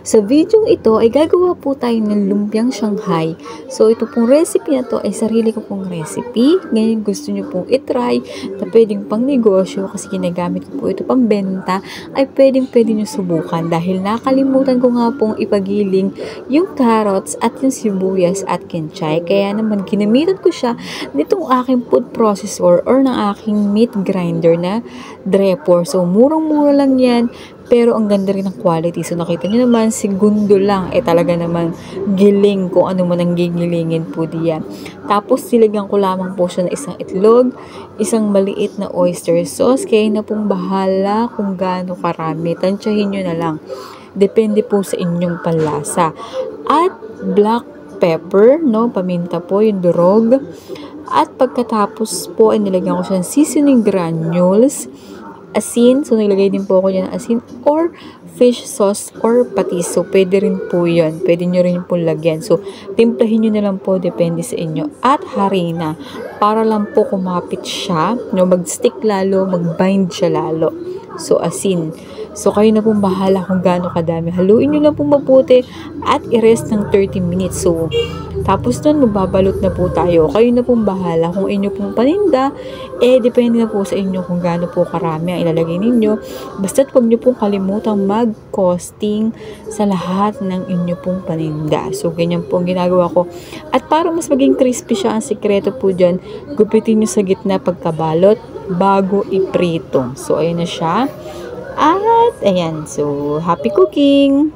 Sa video ito ay gagawa po tayo ng lumpiang Shanghai. So ito pong recipe na to ay sarili ko pong recipe. Ngayon gusto nyo pong itry na pwedeng pang negosyo kasi ginagamit ko po ito pang benta, ay pwedeng nyo subukan dahil nakalimutan ko nga pong ipagiling yung carrots at yung sibuyas at kinchay. Kaya naman ginamitan ko siya nitong aking food processor or ng aking meat grinder na Drepor. So murang-mura lang yan. Pero ang ganda rin ng quality. So nakita nyo naman, segundo lang. Talaga naman giling kung ano man ang gigilingin po diyan. Tapos silagyan ko lamang po siya ng isang itlog, isang maliit na oyster sauce. Kaya na pong bahala kung gaano karami. Tansyahin nyo na lang. Depende po sa inyong panlasa. At black pepper, no? Paminta po, yung durog. At pagkatapos po ay nilagyan ko siya ng seasoning granules, asin, so nilagay din po ako dyan ng asin, or fish sauce or patis. So pwede rin po yun. Pwede nyo rin po lagyan. So timplahin nyo na lang po, depende sa inyo. At harina, para lang po kumapit siya, no, mag-stick lalo, mag-bind siya lalo. So asin. So kayo na pong bahala kung gaano kadami. Haluin nyo lang pong mabuti at i-rest ng 30 minutes. So tapos nun, magbabalot na po tayo. Kayo na pong bahala kung inyo pong paninda, depende na po sa inyo kung gaano po karami ang ilalagay ninyo. Basta't huwag nyo pong kalimutang mag-costing sa lahat ng inyo pong paninda. So, ganyan po ang ginagawa ko. At para mas maging crispy siya, ang sikreto po dyan, gupitin nyo sa gitna pagkabalot bago iprito. So, ayun na siya. At, ayan. So, happy cooking!